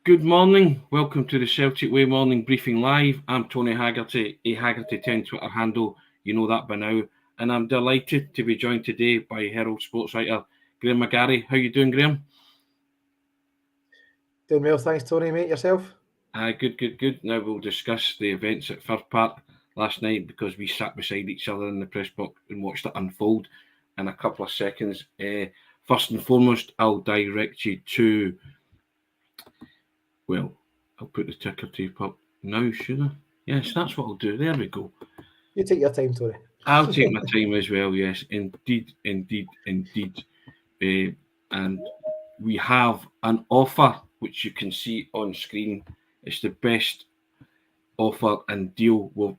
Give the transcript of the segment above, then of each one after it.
Good morning. Welcome to the Celtic Way Morning Briefing Live. I'm Tony Haggerty, a Haggerty10 Twitter handle. You know that by now. And I'm delighted to be joined today by Herald sports writer Graeme McGarry. How you doing, Graeme? Doing well, thanks, Tony. Mate, yourself? Good. Now we'll discuss the events at Firth Park last night because we sat beside each other in the press box and watched it unfold in a couple of seconds. First and foremost, I'll direct you to... Well, I'll put the ticker tape up now, should I? Yes, that's what I'll do. There we go. You take your time, Tony. I'll take my time as well, yes. Indeed. And we have an offer, which you can see on screen. It's the best offer and deal we've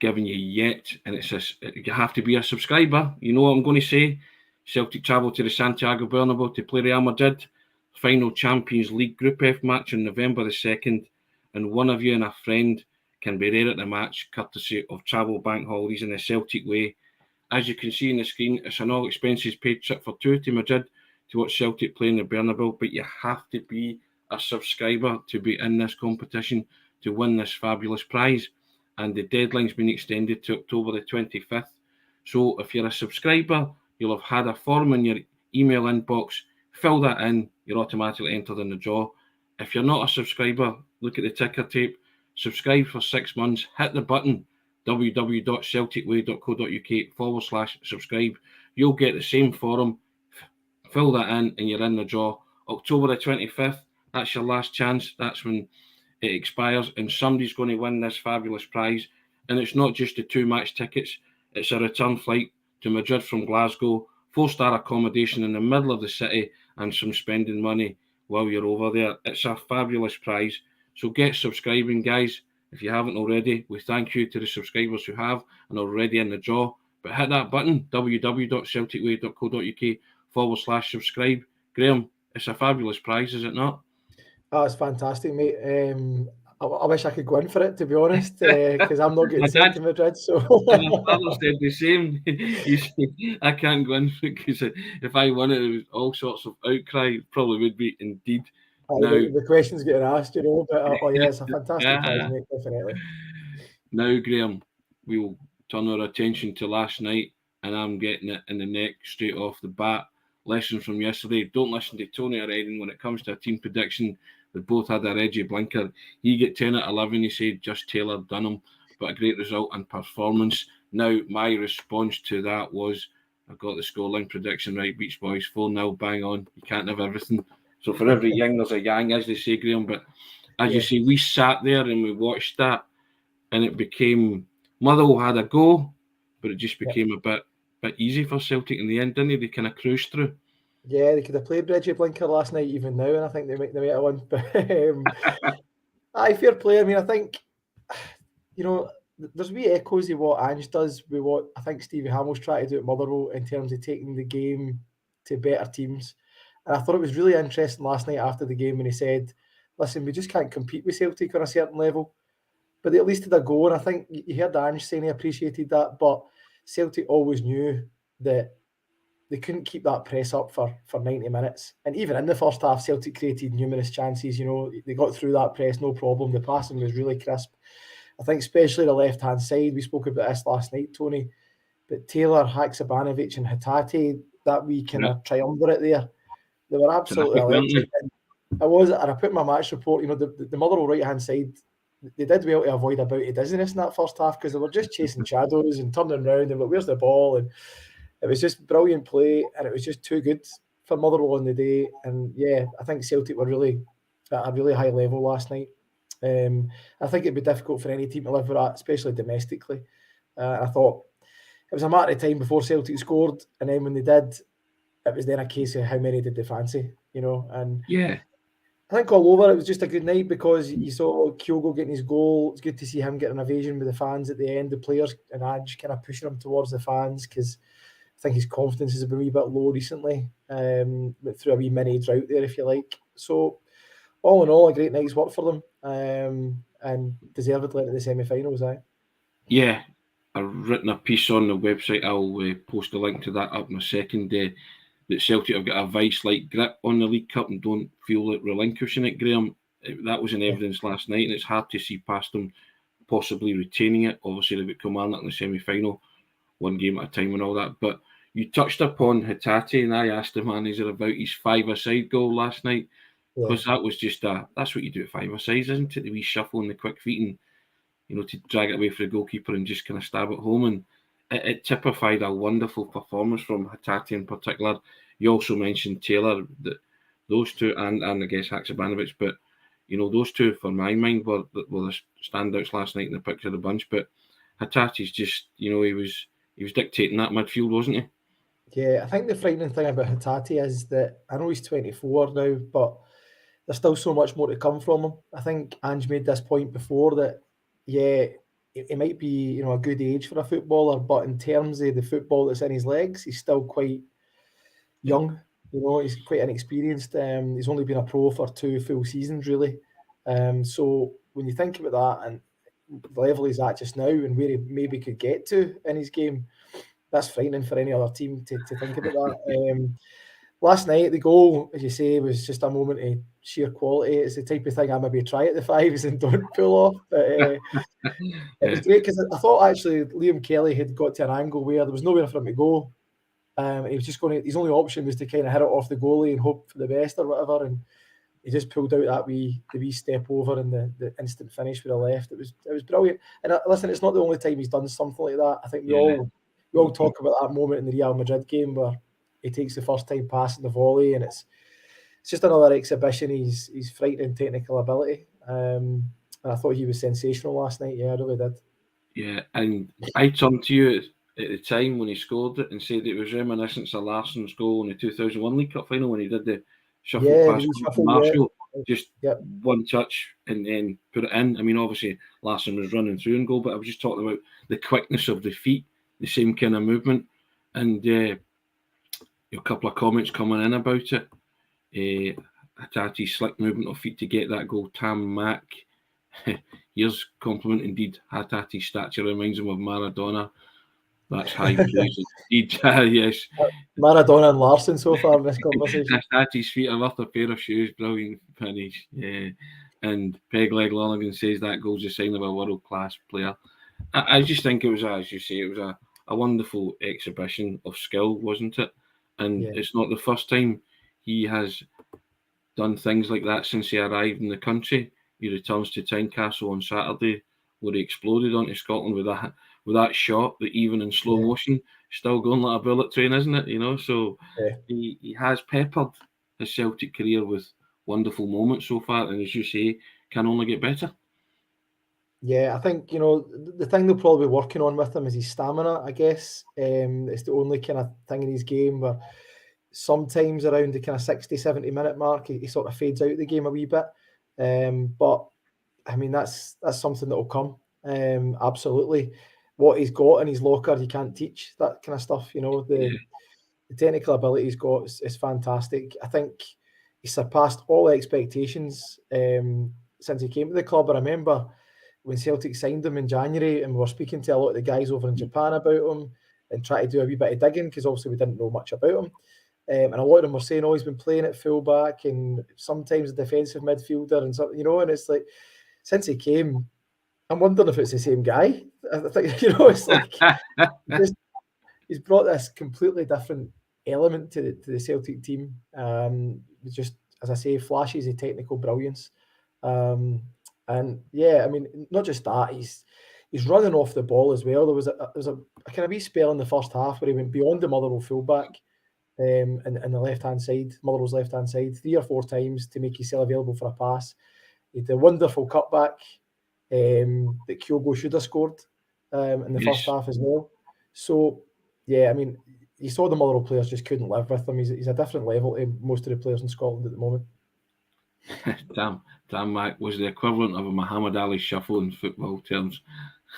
given you yet. And you have to be a subscriber. You know what I'm going to say? Celtic travel to the Santiago Bernabeu to play Real Madrid. Final Champions League Group F match on November the 2nd, and one of you and a friend can be there at the match, courtesy of Travel Bank Holidays in the Celtic Way. As you can see on the screen, it's an all-expenses paid trip for two to Madrid to watch Celtic play in the Bernabeu, but you have to be a subscriber to be in this competition to win this fabulous prize, and the deadline's been extended to October the 25th. So if you're a subscriber, you'll have had a form in your email inbox. Fill that in, you're automatically entered in the draw. If you're not a subscriber, look at the ticker tape, subscribe for 6 months, hit the button, www.celticway.co.uk/subscribe. You'll get the same form, fill that in, and you're in the draw. October the 25th, that's your last chance. That's when it expires, and somebody's going to win this fabulous prize. And it's not just the 2-match tickets, it's a return flight to Madrid from Glasgow, 4-star accommodation in the middle of the city, and some spending money while you're over there. It's a fabulous prize. So get subscribing, guys. If you haven't already, we thank you to the subscribers who have and are already in the draw. But hit that button, www.celticway.co.uk/subscribe. Graeme, it's a fabulous prize, is it not? Oh, it's fantastic, mate. I wish I could go in for it, to be honest, because I'm not getting sent to Madrid. So my father said the same. He said, I can't go in for it because if I won it, there was all sorts of outcry. Probably would be indeed. Now, the questions getting asked, but it's a fantastic prize, mate, definitely. Now, Graeme, we will turn our attention to last night, and I'm getting it in the neck straight off the bat. Lesson from yesterday: don't listen to Tony or Eddie when it comes to a team prediction. They both had a Reggie blinker. He get 10 out of 11. He said just Taylor Dunham, but a great result and performance. Now, my response to that was, I got the scoreline prediction right. Beach Boys 4-0, bang on. You can't have everything. So for every yin, there's a yang, as they say, Graeme. But as you say, we sat there and we watched that, and it became Motherwell had a go, but it just became a bit easy for Celtic in the end, didn't they? They kind of cruised through. Yeah, they could have played Reggie Blinker last night even now, and I think they might have won. But fair play. I mean, I think, there's wee echoes of what Ange does with what I think Stevie Hamill's trying to do at Motherwell in terms of taking the game to better teams. And I thought it was really interesting last night after the game when he said, listen, we just can't compete with Celtic on a certain level. But they at least did a go, and I think you heard Ange saying he appreciated that, but Celtic always knew that they couldn't keep that press up for 90 minutes. And even in the first half, Celtic created numerous chances. They got through that press, no problem. The passing was really crisp. I think especially the left-hand side, we spoke about this last night, Tony, but Taylor, Haksabanovic and Hatate, that wee kind of triumvirate there, they were absolutely electric. I put in my match report, the Motherwell right-hand side, they did well to avoid a bout of dizziness in that first half because they were just chasing shadows and turning around and like, where's the ball? And it was just brilliant play, and it was just too good for Motherwell on the day. And yeah, I think Celtic were really at a really high level last night. I think it'd be difficult for any team to live with that, especially domestically. I thought it was a matter of time before Celtic scored, and then when they did, it was then a case of how many did they fancy, And yeah, I think all over it was just a good night because you saw Kyogo getting his goal. It's good to see him getting an ovation with the fans at the end. The players and Ange kind of pushing him towards the fans because I think his confidence has been a wee bit low recently, through a wee mini drought there, if you like. So, all in all, a great night's work for them, and deservedly into the semi-finals. Yeah, I've written a piece on the website. I'll post a link to that up in a second. That Celtic have got a vice-like grip on the League Cup and don't feel like relinquishing it, Graeme. That was in evidence last night, and it's hard to see past them possibly retaining it. Obviously, they've got Kilmarnock in the semi-final, one game at a time and all that. But you touched upon Hatate, and I asked the manager about his five-a-side goal last night, because that was just that's what you do at five-a-sides, isn't it? The wee shuffle and the quick feet, and to drag it away for the goalkeeper and just kind of stab it home. And it typified a wonderful performance from Hatate in particular. You also mentioned Taylor, those two, and I guess Haksabanovic, but those two, for my mind, were the standouts last night in the picture of the bunch. But Hatate's just, he was dictating that midfield, wasn't he? Yeah, I think the frightening thing about Hatate is that I know he's 24 now, but there's still so much more to come from him. I think Ange made this point before that, it might be a good age for a footballer, but in terms of the football that's in his legs, he's still quite young. He's quite inexperienced. He's only been a pro for 2 full seasons, really. So when you think about that and the level he's at just now and where he maybe could get to in his game, that's frightening for any other team to think about that. Last night, the goal, as you say, was just a moment of sheer quality. It's the type of thing I maybe try at the fives and don't pull off. But it was great because I thought actually Liam Kelly had got to an angle where there was nowhere for him to go. He was just his only option was to kind of hit it off the goalie and hope for the best or whatever. And he just pulled out the wee step over and the instant finish with the left. It was brilliant. And listen, it's not the only time he's done something like that. I think we all talk about that moment in the Real Madrid game where he takes the first time pass in the volley, and it's just another exhibition. He's frightening technical ability. And I thought he was sensational last night. Yeah, I really did. Yeah, and I turned to you at the time when he scored it and said it was reminiscent of Larsson's goal in the 2001 League Cup final when he did the shuffle pass to Marshall. Just one touch and then put it in. I mean, obviously Larsson was running through and goal, but I was just talking about the quickness of the feet, the same kind of movement, and a couple of comments coming in about it. Hatate's slick movement of feet to get that goal. Tam Mac, here's compliment indeed. Hatate's stature reminds him of Maradona. That's high praise indeed. Yes. Maradona and Larsson so far in this conversation. Hatate's feet are worth a pair of shoes. Brilliant finish. Yeah. And Pegleg Lonergan says that goal's a sign of a world-class player. I just think it was, as you say, it was a wonderful exhibition of skill, wasn't it? And it's not the first time he has done things like that since he arrived in the country. He returns to Tynecastle on Saturday, where he exploded onto Scotland with that shot that even in slow motion, still going like a bullet train, isn't it? So he has peppered his Celtic career with wonderful moments so far, and as you say, can only get better. Yeah, I think, the thing they'll probably be working on with him is his stamina, I guess. It's the only kind of thing in his game where sometimes around the kind of 60, 70 minute mark, he sort of fades out the game a wee bit. But, I mean, that's something that will come. Absolutely. What he's got in his locker, you can't teach that kind of stuff. The technical ability he's got is fantastic. I think he surpassed all expectations since he came to the club. I remember when Celtic signed him in January and we were speaking to a lot of the guys over in Japan about him and try to do a wee bit of digging because obviously we didn't know much about him. And a lot of them were saying, he's been playing at fullback and sometimes a defensive midfielder and something, and it's like, since he came, I'm wondering if it's the same guy. I think, it's like, he's brought this completely different element to the Celtic team. Just, as I say, flashes of technical brilliance. And I mean, not just that, he's running off the ball as well. There was a kind of wee spell in the first half where he went beyond the Motherwell fullback and the left-hand side, Motherwell's left-hand side, 3 or 4 times to make himself available for a pass. He had a wonderful cutback that Kyogo should have scored in the first half as well. So, I mean, you saw the Motherwell players just couldn't live with him. He's a different level to most of the players in Scotland at the moment. Tam Mac was the equivalent of a Muhammad Ali shuffle in football terms.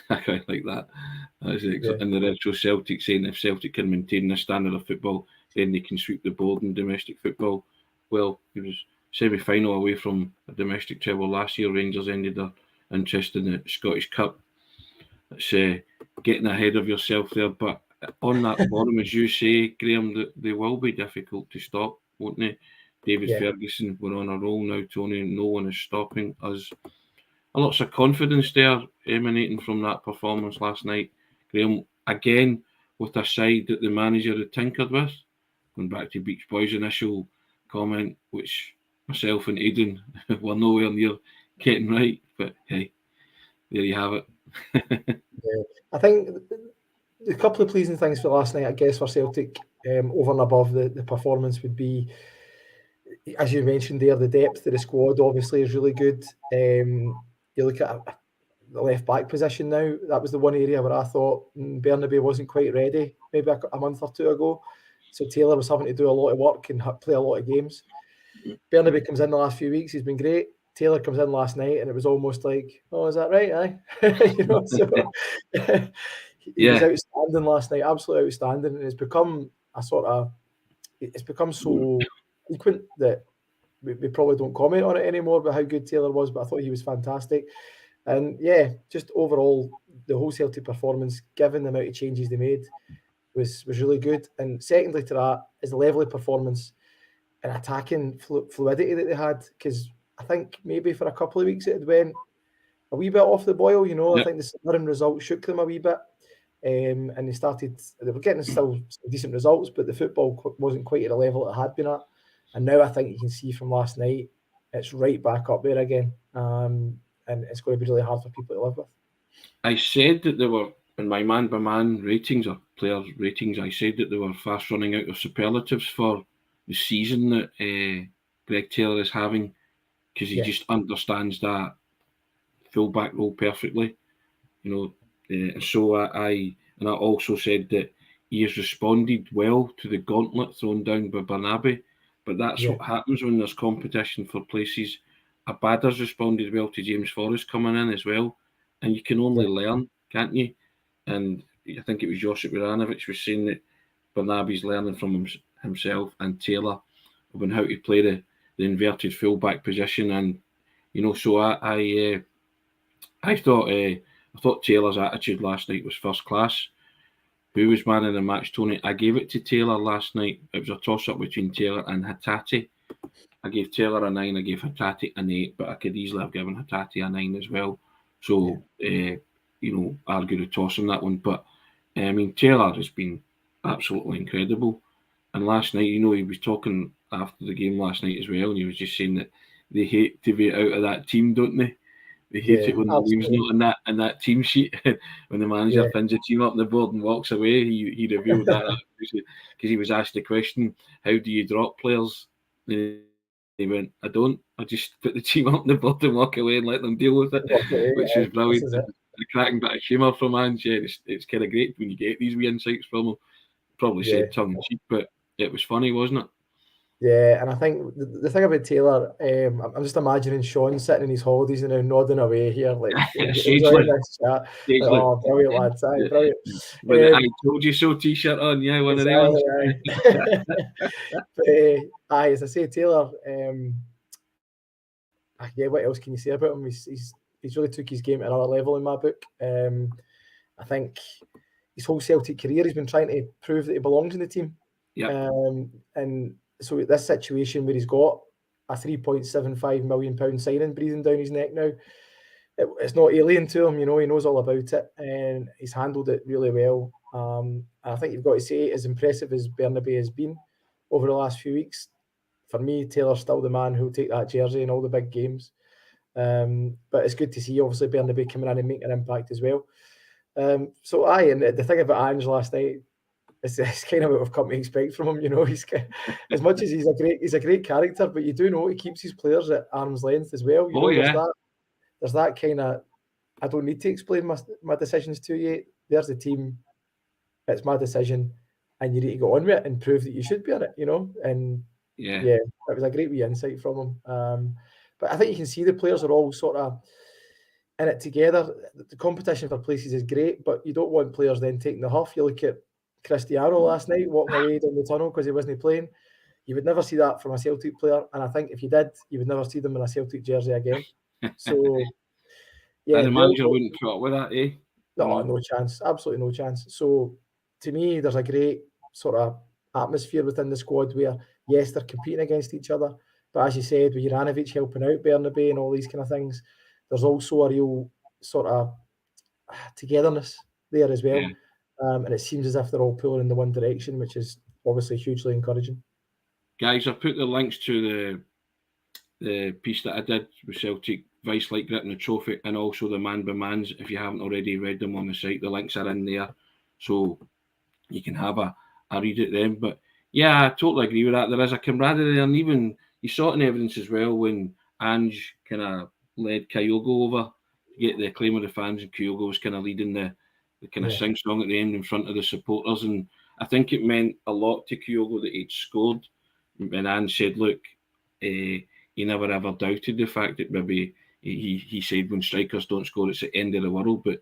I quite like that. That's in the retro Celtic saying if Celtic can maintain this standard of football, then they can sweep the board in domestic football. Well, it was semi-final away from a domestic treble last year. Rangers ended their interest in the Scottish Cup. It's getting ahead of yourself there, but on that bottom, as you say, Graeme, they will be difficult to stop, won't they? David Ferguson, we're on a roll now, Tony. No one is stopping us. Lots of confidence there emanating from that performance last night. Graeme, again, with a side that the manager had tinkered with. Going back to Beach Boys' initial comment, which myself and Aidan were nowhere near getting right. But hey, there you have it. I think a couple of pleasing things for last night, I guess, for Celtic, over and above the performance would be, as you mentioned there, the depth of the squad obviously is really good. You look at the left back position now, that was the one area where I thought Bernabe wasn't quite ready maybe a month or two ago. So Taylor was having to do a lot of work and play a lot of games. Bernabe comes in the last few weeks, he's been great. Taylor comes in last night and it was almost like, oh, is that right? Aye. So he was outstanding last night, absolutely outstanding. And it's become so frequent that we probably don't comment on it anymore about how good Taylor was, but I thought he was fantastic. And just overall, the whole Celtic performance, given the amount of changes they made, was really good. And secondly to that is the level of performance and attacking fluidity that they had, because I think maybe for a couple of weeks it had went a wee bit off the boil. I think the Southern result shook them a wee bit, and they were getting still some decent results, but the football wasn't quite at the level it had been at. And now I think you can see from last night, it's right back up there again, and it's going to be really hard for people to live with. I said that they were, in my man-by-man ratings or players' ratings, I said that they were fast running out of superlatives for the season that Greg Taylor is having, because he just understands that full-back role perfectly. So I also said that he has responded well to the gauntlet thrown down by Bernabe, but that's what happens when there's competition for places. Abada's responded well to James Forrest coming in as well, and you can only learn, can't you? And I think it was Josip Juranovic was saying that Bernabe's learning from himself and Taylor about how to play the inverted fullback position, and so I thought Taylor's attitude last night was first class. Who was man of the match, Tony? I gave it to Taylor last night. It was a toss-up between Taylor and Hatate. I gave Taylor a 9, I gave Hatate an 8, but I could easily have given Hatate a 9 as well. So, argue the toss on that one. But, Taylor has been absolutely incredible. And last night, he was talking after the game last night as well, and he was just saying that they hate to be out of that team, don't they? They hate it when the name's not in that team sheet. When the manager pins a team up on the board and walks away, he revealed that because he was asked the question, how do you drop players? And he went, I don't. I just put the team up on the board and walk away and let them deal with it, which is brilliant. A cracking bit of humour from Ange. It's kind of great when you get these wee insights from him. Probably said tongue in cheek, but it was funny, wasn't it? Yeah, and I think the thing about Taylor, I'm just imagining Sean sitting in his holidays and now nodding away here, like enjoying this chat. Like, oh, brilliant, lads! Brilliant. With the "I told you so" T-shirt on, one of them. But as I say, Taylor. What else can you say about him? He's really took his game to another level in my book. I think his whole Celtic career, he's been trying to prove that he belongs in the team. Yeah. And so this situation where he's got a £3.75 million signing breathing down his neck now, it's not alien to him. He knows all about it, and he's handled it really well. I think you've got to say, as impressive as Bernabe has been over the last few weeks, for me, Taylor's still the man who'll take that jersey in all the big games. But it's good to see, obviously, Bernabe coming in and making an impact as well. And the thing about Ange last night, it's kind of what we've come to expect from him. He's as much as he's a great character, but you do know he keeps his players at arm's length as well. There's that kind of, I don't need to explain my decisions to you. There's the team. It's my decision, and you need to go on with it and prove that you should be on it. And it was a great wee insight from him. But I think you can see the players are all sort of in it together. The competition for places is great, but you don't want players then taking the huff. You look at Cristiano last night walking away down the tunnel because he wasn't playing. You would never see that from a Celtic player, and I think if you did, you would never see them in a Celtic jersey again. So, the manager wouldn't put up with that, eh? No chance, absolutely no chance. So, to me, there's a great sort of atmosphere within the squad where yes, they're competing against each other, but as you said, with Juranovic helping out Bernabei and all these kind of things, there's also a real sort of togetherness there as well. Yeah. And it seems as if they're all pulling in the one direction, which is obviously hugely encouraging. Guys, I put the links to the piece that I did with Celtic, Vice like gripping the trophy, and also the man by mans. If you haven't already read them on the site, the links are in there, so you can have a read at them. But yeah, I totally agree with that. There is a camaraderie, and even you saw it in evidence as well when Ange kind of led Kyogo over to get the acclaim of the fans, and Kyogo was kind of leading the kind of sing song at the end in front of the supporters. And I think it meant a lot to Kyogo that he'd scored. And Ange said, look, he never ever doubted the fact that maybe he said when strikers don't score, it's the end of the world, but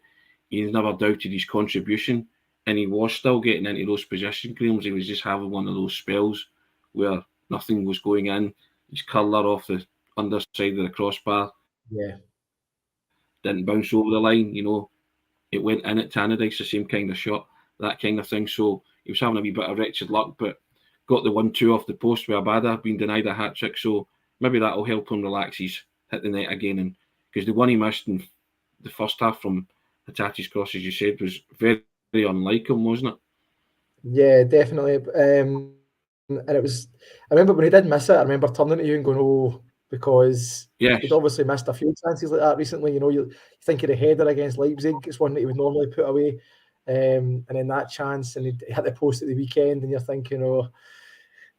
he never doubted his contribution. And he was still getting into those position claims. He was just having one of those spells where nothing was going in. His curler off the underside of the crossbar. Yeah. Didn't bounce over the line, it went in at Tannadice, the same kind of shot, that kind of thing. So he was having a wee bit of wretched luck, but got the 1-2 off the post with Abada, being denied a hat-trick. So maybe that'll help him relax his hit the net again. And because the one he missed in the first half from Hatate's cross, as you said, was very unlike him, wasn't it? Yeah, definitely. And it was, I remember when he did miss it, I remember turning to you and going, oh, because he'd obviously missed a few chances like that recently. You think of the header against Leipzig, it's one that he would normally put away. And then that chance, and he hit the post at the weekend, and you're thinking, oh,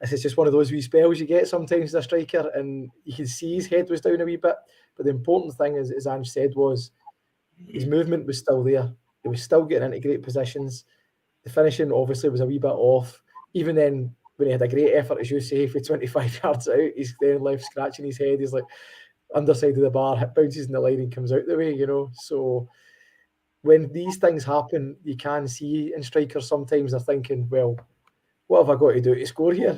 this is just one of those wee spells you get sometimes as a striker, and you can see his head was down a wee bit. But the important thing, as Ange said, was his movement was still there. He was still getting into great positions. The finishing obviously was a wee bit off. Even then, when he had a great effort, as you say, for 25 yards out, he's then left scratching his head. He's like underside of the bar, bounces in the line and comes out the way, So when these things happen, you can see in strikers sometimes they're thinking, well, what have I got to do to score here,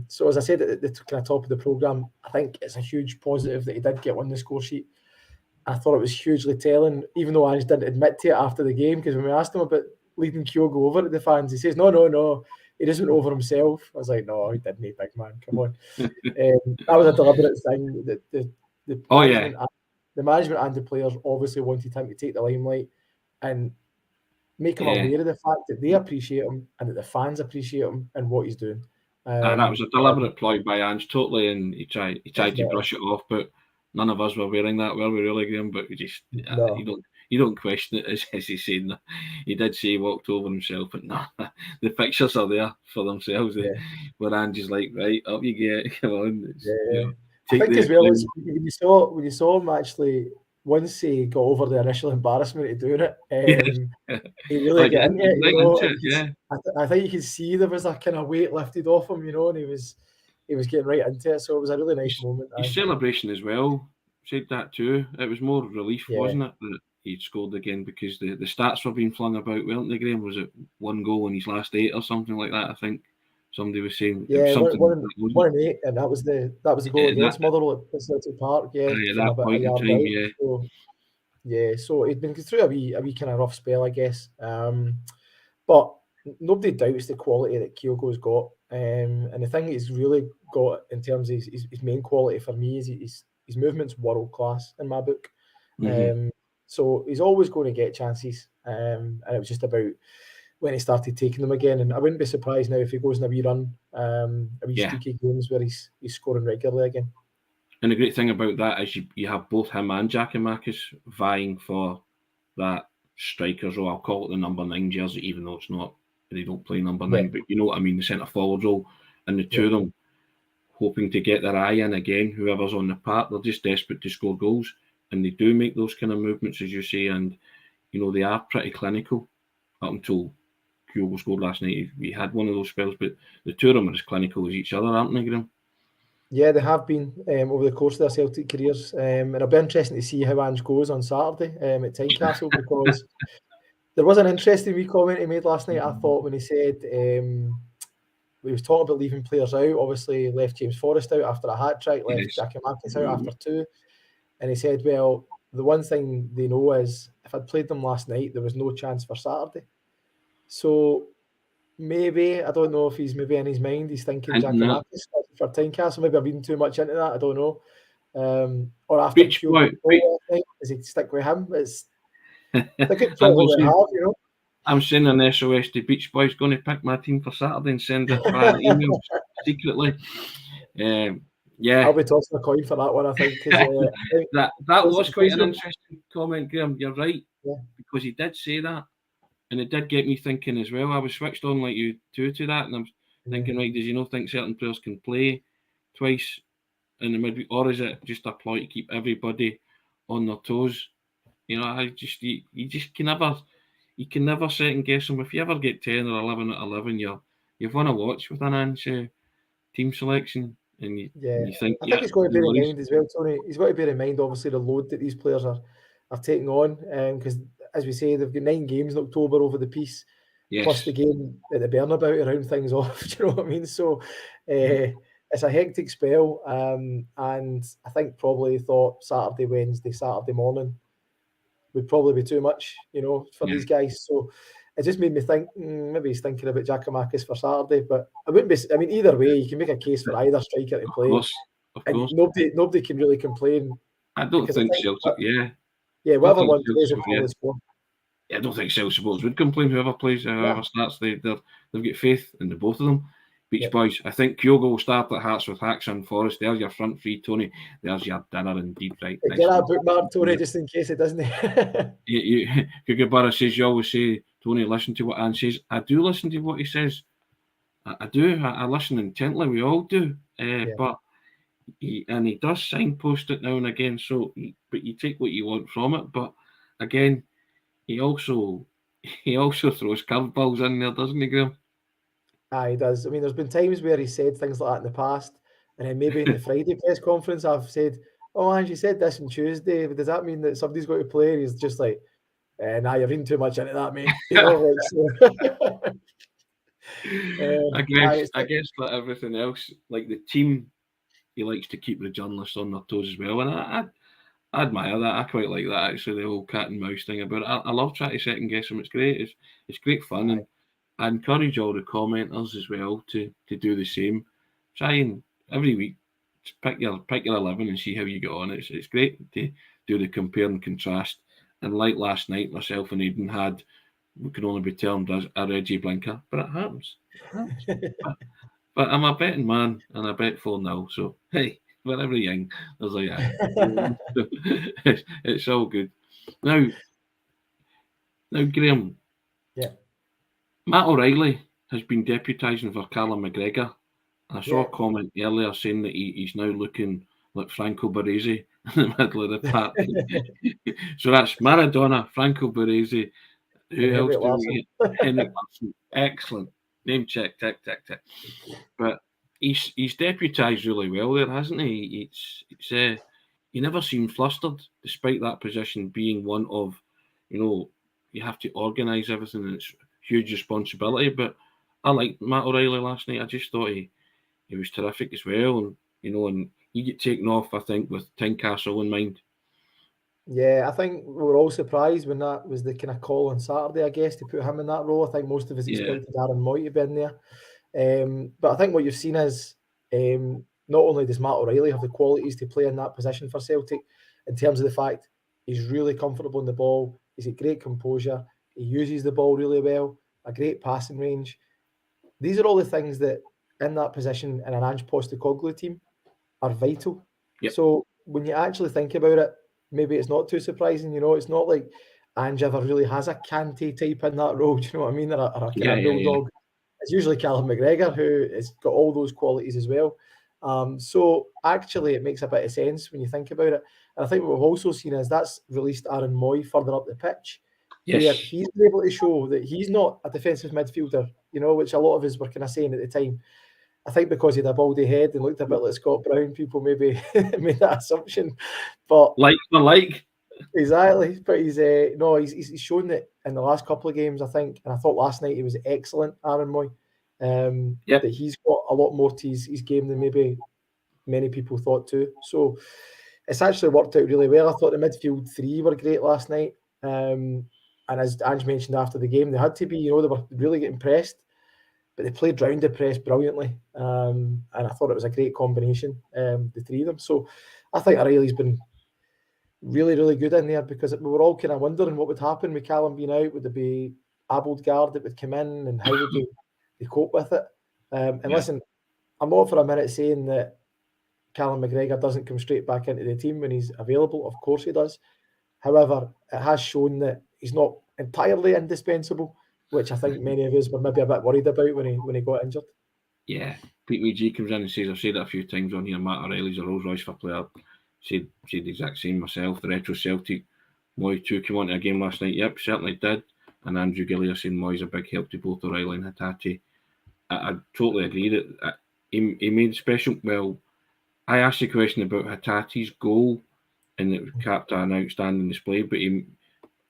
So as I said at the kind of top of the programme, I think it's a huge positive that he did get on the score sheet. I thought it was hugely telling, even though Ange didn't admit to it after the game, because when we asked him about leading Kyogo over to the fans, he says, no, he doesn't over himself. I was like, no, he didn't, big man, come on. That was a deliberate thing. The management and the players obviously wanted him to take the limelight and make him aware of the fact that they appreciate him and that the fans appreciate him and what he's doing. That was a deliberate ploy by Ange, totally, and he tried to brush it off, but none of us were wearing that, were we really, Graeme? But we just you don't question it, as he's saying. He did say he walked over himself, but no, the pictures are there for themselves. Where Ange is like, right, up you get, come on. I think as well as when you saw him actually, once he got over the initial embarrassment of doing it, he really got into it. I think you could see there was a kind of weight lifted off him, and he was getting right into it. So it was a really nice moment. His celebration as well said that too. It was more relief, wasn't it, that he'd scored again, because the stats were being flung about, weren't they, Graeme? Was it 1 goal in his last 8 or something like that? I think somebody was saying. Yeah, 1 in 8, and that was the goal against Motherwell at Celtic Park. That point in time, so he'd been through a wee kind of rough spell, I guess. But nobody doubts the quality that Kyogo's got. And the thing he's really got in terms of his main quality for me is his movement's world class in my book. So he's always going to get chances. And it was just about when he started taking them again. And I wouldn't be surprised now if he goes in a wee run, a wee streaky games where he's scoring regularly again. And the great thing about that is you have both him and Giakoumakis vying for that striker's role. I'll call it the number 9 jersey, even though it's not. They don't play number 9, but you know what I mean, the centre forward role. And the two of them hoping to get their eye in again, whoever's on the park. They're just desperate to score goals. And they do make those kind of movements, as you say. And, they are pretty clinical up until Kyogo scored last night. We had one of those spells, but the two of them are as clinical as each other, aren't they, Graeme? Yeah, they have been over the course of their Celtic careers. And it'll be interesting to see how Ange goes on Saturday at Tynecastle, because there was an interesting wee comment he made last night, I thought, when he said he was talking about leaving players out. Obviously, left James Forrest out after a hat-trick, left Giakoumakis out after 2. And he said, well, the one thing they know is if I'd played them last night, there was no chance for Saturday. So maybe, I don't know if he's maybe in his mind, he's thinking Giakoumakis for Tynecastle. Maybe I'm reading too much into that, I don't know. Or after Kyogo, does he stick with him? It's a good problem to have, you know. I'm sending an SOS to Beach Boys, going to pick my team for Saturday and send it via email secretly. Yeah, I'll be tossing a coin for that one, I think. that was quite an interesting comment, Graeme. You're right, because he did say that, and it did get me thinking as well. I was switched on like you to that, and I'm thinking, right, does he not think certain players can play twice in the midweek, or is it just a ploy to keep everybody on their toes? You know, you just can never second guess him. If you ever get 10 or 11 at 11, you've won a watch with an Ange team selection. And you think, I think he's got to bear in mind as well, Tony. He's got to bear in mind, obviously, the load that these players are taking on. Because, as we say, they've got 9 games in October over the piece, plus the game at the Bernabeu to round things off. Do you know what I mean? So it's a hectic spell. And I think probably thought Saturday morning would probably be too much, you know, for these guys. So it just made me think maybe he's thinking about Giakoumakis for Saturday. But I wouldn't be. I mean, either way, you can make a case for either striker to play. Of course. Nobody can really complain. I don't think Celtic. Whatever one plays will probably score. I don't think Celtic supporters would complain. Whoever plays, whoever starts, they've got faith in the both of them. Beach Boys. I think Kyogo will start at Hearts with Hacks and Forest. There's your front three, Tony. There's your dinner indeed, right? Get that bookmark, Tony, just in case it doesn't. Kugabara says you always say, Tony, listen to what Anne says. I do listen to what he says. I do. I listen intently. We all do. But he does signpost it now and again. But you take what you want from it. But again, he also throws curveballs in there, doesn't he, Graeme? He does. I mean, there's been times where he said things like that in the past, and then maybe in the Friday press conference, I've said, "Oh, Ange said this on Tuesday. Does that mean that somebody's got to play?" And he's just like, "Nah, you're reading too much into that, mate." You know, I guess like everything else, like the team, he likes to keep the journalists on their toes as well, and I admire that. I quite like that actually, the whole cat and mouse thing about it. I love trying to second guess them. It's great. It's great fun, and I encourage all the commenters as well to do the same. Try and every week pick your 11 and see how you get on. It's great to do the compare and contrast. And like last night, myself and Aidan had what can only be termed as a Reggie blinker, but it happens. But I'm a betting man and I bet 4-0. So hey, wherever young, there's like it's all good. Now, Graeme. Yeah. Matt O'Reilly has been deputising for Callum McGregor. I saw a comment earlier saying that he's now looking like Franco Baresi in the middle of the park. So that's Maradona, Franco Baresi. Who else do we get? Henrik Larsson. Excellent. Name check, tick. But he's deputised really well there, hasn't he? He never seemed flustered, despite that position being one of, you have to organise everything and it's huge responsibility. But I liked Matt O'Reilly last night. I just thought he was terrific as well, and he get taken off, I think, with Tynecastle in mind. Yeah, I think we were all surprised when that was the kind of call on Saturday, I guess, to put him in that role. I think most of us expected Aaron Moy to be in there. But I think what you've seen is not only does Matt O'Reilly have the qualities to play in that position for Celtic, in terms of the fact he's really comfortable in the ball, he's got great composure, he uses the ball really well, a great passing range. These are all the things that in that position in an Ange Postecoglou team are vital. Yep. So when you actually think about it, maybe it's not too surprising. It's not like Ange ever really has a Kante type in that role. Do you know what I mean? Or a kind of bulldog. It's usually Callum McGregor who has got all those qualities as well. So actually, it makes a bit of sense when you think about it. And I think what we've also seen is that's released Aaron Moy further up the pitch. Yes. Where he's able to show that he's not a defensive midfielder, which a lot of us were kind of saying at the time. I think because he had a baldy head and looked a bit like Scott Brown, people maybe made that assumption. But exactly. But he's shown that in the last couple of games, I think, and I thought last night he was excellent, Aaron Moy. That he's got a lot more to his game than maybe many people thought too. So it's actually worked out really well. I thought the midfield three were great last night. And as Ange mentioned after the game, they had to be, they were really getting pressed. but they played round the press brilliantly, and I thought it was a great combination, the three of them. So I think O'Reilly's been really, really good in there, because we were all kind of wondering what would happen with Callum being out. Would there be Aboldgaard that would come in, and how would they cope with it? And listen, I'm not for a minute saying that Callum McGregor doesn't come straight back into the team when he's available. Of course he does. However, it has shown that he's not entirely indispensable, which I think many of us were maybe a bit worried about when he got injured. Yeah, Pete Weegee comes in and says, I've said it a few times on here, Matt O'Reilly's a Rolls Royce for player. Said the exact same myself. The retro Celtic, Moy too came on to a game last night. Yep, certainly did. And Andrew Gillier saying Moy's a big help to both O'Reilly and Hatate. I totally agree that he made special. Well, I asked the question about Hatate's goal, and it capped an outstanding display, but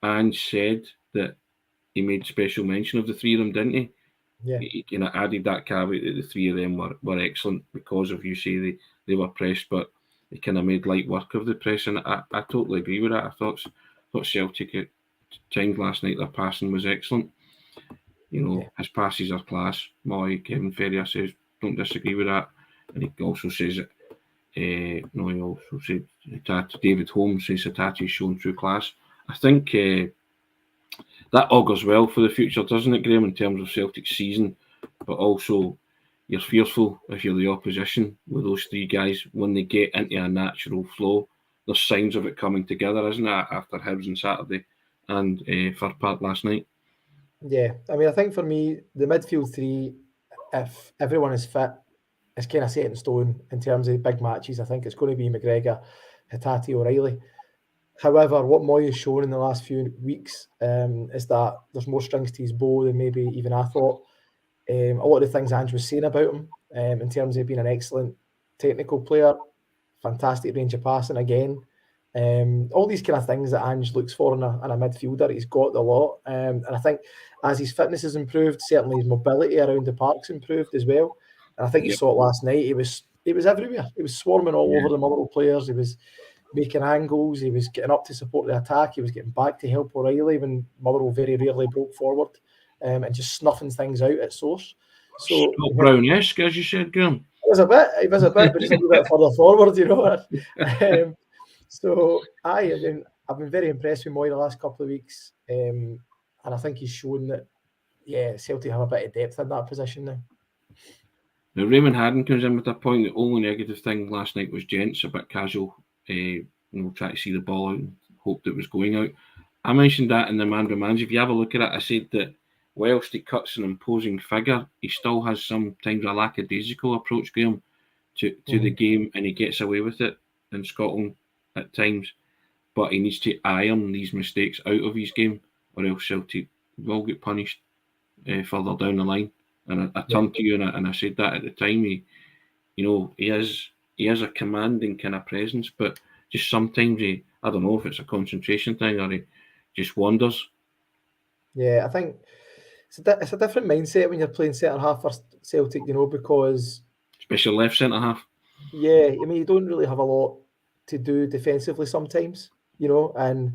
Ange said that he made special mention of the three of them, didn't he? Yeah. He kind of added that caveat that the three of them were excellent because of, you say, they were pressed, but they kind of made light work of the press, and I totally agree with that. I thought Celtic at times last night, their passing was excellent. His passes are class. Kevin Ferrier says, don't disagree with that. And he also says it. He also said David Holmes says Hatate's shown true class. I think that augurs well for the future, doesn't it, Graeme, in terms of Celtic's season? But also, you're fearful if you're the opposition with those three guys when they get into a natural flow. There's signs of it coming together, isn't it, after Hibs on Saturday and Fir Park last night? Yeah, I mean, I think for me, the midfield three, if everyone is fit, it's kind of set in stone in terms of big matches. I think it's going to be McGregor, Hatate, O'Reilly. However, what Moy has shown in the last few weeks is that there's more strings to his bow than maybe even I thought. A lot of the things Ange was saying about him in terms of being an excellent technical player, fantastic range of passing again. All these kind of things that Ange looks for in a midfielder, he's got the lot. And I think as his fitness has improved, certainly his mobility around the park's improved as well. And I think you saw it last night. He was everywhere. He was swarming all over the Motherwell players. He was making angles. He was getting up to support the attack. He was getting back to help O'Reilly when Motherwell very rarely broke forward, and just snuffing things out at source. So Brown-esque, as you said, Graeme. He was a bit, but just a little bit further forward, So I've been very impressed with Moy the last couple of weeks, and I think he's shown that Celtic have a bit of depth in that position now. Now Raymond Harden comes in with a point. The only negative thing last night was Gents a bit casual, trying to see the ball out and hoped it was going out. I mentioned that in the man reminds. If you have a look at it, I said that whilst he cuts an imposing figure, he still has sometimes a lackadaisical approach, Graeme, to the game, and he gets away with it in Scotland at times. But he needs to iron these mistakes out of his game, or else Celtic will get punished further down the line. And I turned to you and I said that at the time. He has a commanding kind of presence, but just sometimes I don't know if it's a concentration thing or he just wanders. Yeah, I think it's a different mindset when you're playing centre half for Celtic, because especially left centre half. Yeah, I mean, you don't really have a lot to do defensively sometimes, and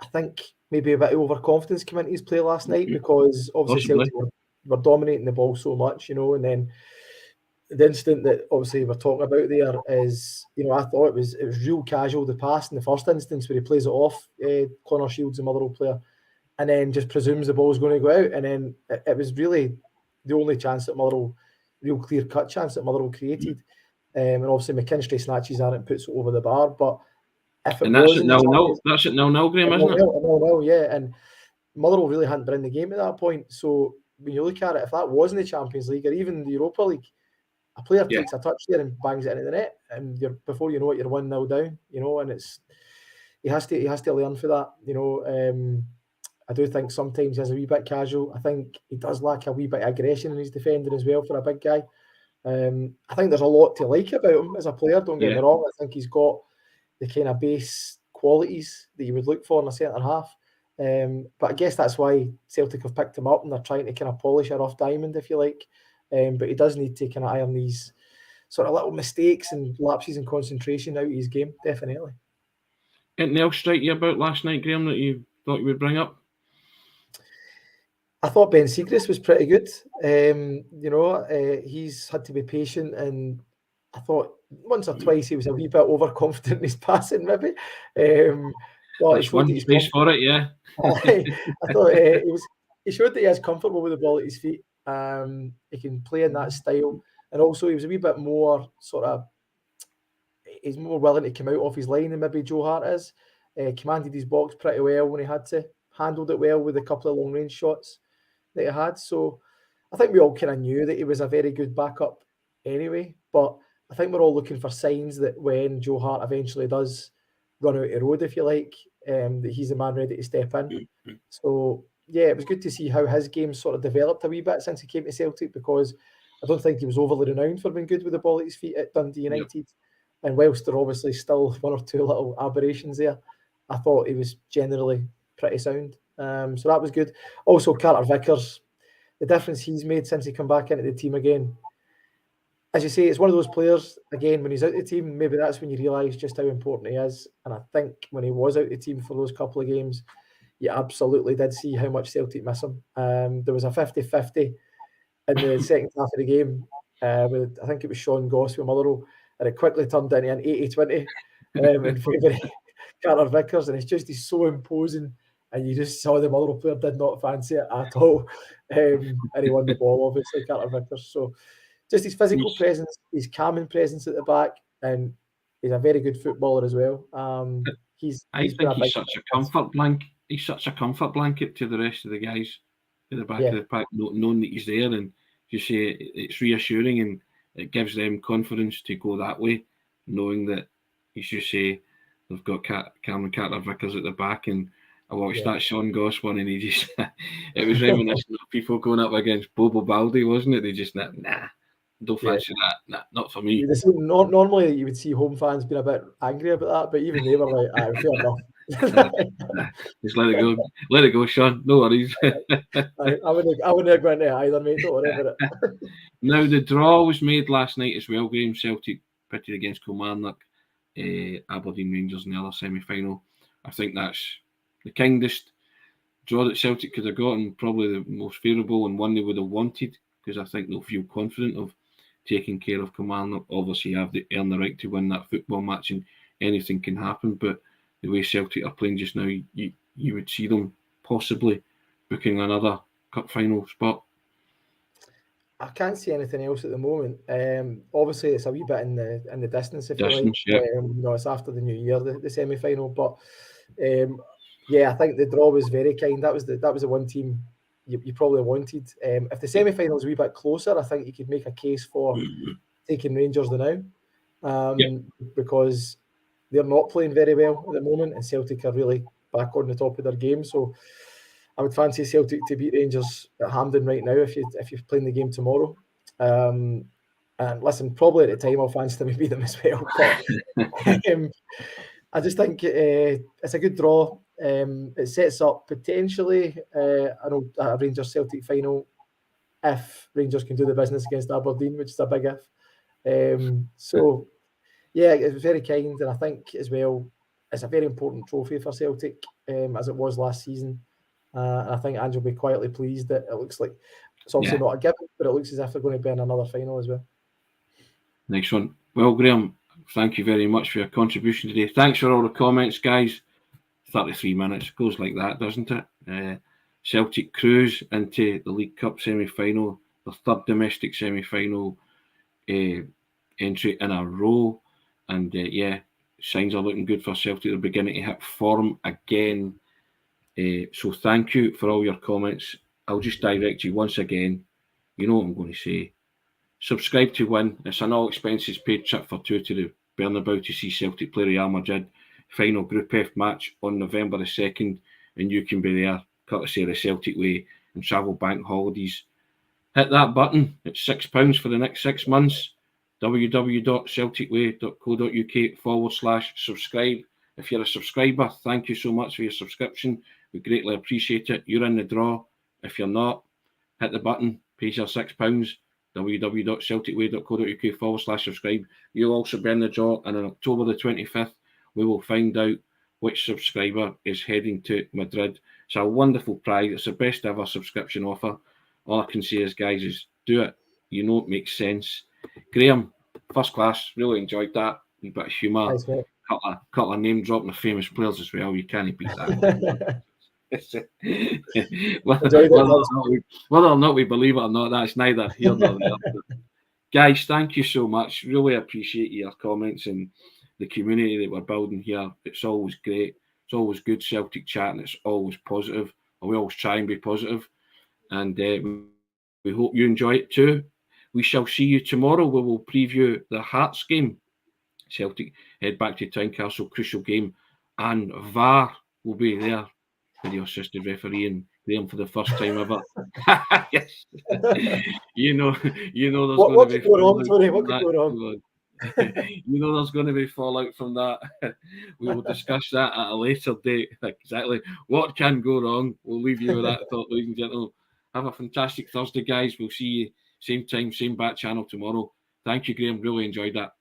I think maybe a bit of overconfidence came into his play last night because obviously Celtic were dominating the ball so much, and then the incident that obviously we're talking about there is, I thought it was real casual, the pass in the first instance where he plays it off Connor Shields, the Motherwell player, and then just presumes the ball's going to go out, and then it was really the only chance that Motherwell, real clear-cut chance that Motherwell created. And obviously McKinstry snatches at it and puts it over the bar. But if it that's it now, Graeme, isn't it? No, yeah. And Motherwell really hadn't been in the game at that point. So when you look at it, if that was in the Champions League or even the Europa League, a player takes a touch there and bangs it into the net, and before you know it, you're 1-0 down. And he has to learn for that. I do think sometimes he's a wee bit casual. I think he does lack a wee bit of aggression in his defending as well for a big guy. I think there's a lot to like about him as a player, don't get me wrong. I think he's got the kind of base qualities that you would look for in a centre half. But I guess that's why Celtic have picked him up and they're trying to kind of polish a rough diamond, if you like. But he does need to kind of iron these sort of little mistakes and lapses in concentration out of his game, definitely. Anything else strike you about last night, Graeme, that you thought you would bring up? I thought Ben Siegrist was pretty good. He's had to be patient, and I thought once or twice he was a wee bit overconfident in his passing, maybe. But he That's showed that one he's space for it, yeah. I thought he showed that he is comfortable with the ball at his feet. He can play in that style, and also he was a wee bit more he's more willing to come out off his line than maybe Joe Hart is. Commanded his box pretty well when he had to, handled it well with a couple of long range shots that he had. So I think we all kind of knew that he was a very good backup anyway. But I think we're all looking for signs that when Joe Hart eventually does run out the road, if you like, that he's the man ready to step in. So yeah, it was good to see how his game sort of developed a wee bit since he came to Celtic, because I don't think he was overly renowned for being good with the ball at his feet at Dundee United. Yep. And whilst there are obviously still one or two little aberrations there, I thought he was generally pretty sound. So that was good. Also, Carter Vickers, the difference he's made since he come back into the team again. As you say, it's one of those players, again, when he's out of the team, maybe that's when you realise just how important he is. And I think when he was out of the team for those couple of games, you absolutely did see how much Celtic miss him. There was a 50-50 in the second half of the game with, I think it was Sean Goss with Motherwell, and it quickly turned into an 80-20 in favour of Carter Vickers, and he's so imposing, and you just saw the Motherwell player did not fancy it at all, and he won the ball, obviously, Carter Vickers. So just his physical presence, his calming presence at the back, and he's a very good footballer as well. I think he's such a comfort blanket. He's such a comfort blanket to the rest of the guys at the back of the pack, knowing that he's there, and you say it's reassuring and it gives them confidence to go that way, knowing that, as you say, they've got Cameron Carter Vickers at the back. And I watched that Sean Goss one, and he just it was reminiscent of people going up against Bobo Baldi, wasn't it? They just nah, don't fancy that. Nah, not for me. Normally you would see home fans being a bit angry about that, but even they were like, fair enough. Just let it go, Sean. No worries. I wouldn't go into it either, mate. Don't worry about it. Now the draw was made last night as well, Graeme. Celtic pitted against Kilmarnock, Aberdeen Rangers in the other semi-final. I think that's the kindest draw that Celtic could have gotten, probably the most favourable, and one they would have wanted, because I think they'll feel confident of taking care of Kilmarnock. Obviously, you have to earn the right to win that football match, and anything can happen. But the way Celtic are playing just now, you would see them possibly booking another cup final spot. I can't see anything else at the moment. Obviously, it's a wee bit in the distance, if you like. Yeah. It's after the new year, the semi-final. But I think the draw was very kind. That was the one team you probably wanted. If the semi-final was a wee bit closer, I think you could make a case for taking Rangers the now, because they're not playing very well at the moment, and Celtic are really back on the top of their game. So I would fancy Celtic to beat Rangers at Hampden right now if you're playing the game tomorrow. And listen, probably at the time I'll fancy them to beat them as well. But I just think it's a good draw. It sets up potentially a Rangers Celtic final if Rangers can do the business against Aberdeen, which is a big if. So yeah, it was very kind, and I think as well it's a very important trophy for Celtic, as it was last season. And I think Ange will be quietly pleased that it looks like it's obviously not a given, but it looks as if they're going to be in another final as well. Next one. Well, Graeme, thank you very much for your contribution today. Thanks for all the comments, guys. 33 minutes goes like that, doesn't it? Celtic cruise into the League Cup semi-final, the third domestic semi-final entry in a row. And signs are looking good for Celtic. They're beginning to hit form again. So thank you for all your comments. I'll just direct you once again. You know what I'm going to say. Subscribe to win. It's an all expenses paid trip for two to the Bernabeu to see Celtic play Real Madrid final Group F match on November the 2nd, and you can be there courtesy of the Celtic Way and travel bank holidays. Hit that button. It's £6 for the next 6 months. www.celticway.co.uk/subscribe. If you're a subscriber, thank you so much for your subscription. We greatly appreciate it. You're in the draw. If you're not, hit the button, pay your £6. www.celticway.co.uk/subscribe. You'll also be in the draw, and on October the 25th, we will find out which subscriber is heading to Madrid It's a wonderful prize. It's the best ever subscription offer. All I can say is, guys, is do it. You know it makes sense. Graeme, first class. Really enjoyed that. A bit of humour. Thanks, mate. Couple of name dropping of famous players as well. You can't beat that. whether or not we believe it or not, that's neither here nor there. Guys, thank you so much. Really appreciate your comments and the community that we're building here. It's always great. It's always good Celtic chat, and it's always positive. And we always try and be positive. And we hope you enjoy it too. We shall see you tomorrow. We will preview the Hearts game. Celtic head back to Tynecastle, crucial game, and VAR will be there for the assistant referee and Graeme for the first time ever. Yes, you know, there's what going to be fallout. What could go wrong? You know, there's going to be fallout from that. We will discuss that at a later date. Exactly what can go wrong. We'll leave you with that thought, ladies and gentlemen. Have a fantastic Thursday, guys. We'll see you same time, same bat channel tomorrow. Thank you, Graeme. Really enjoyed that.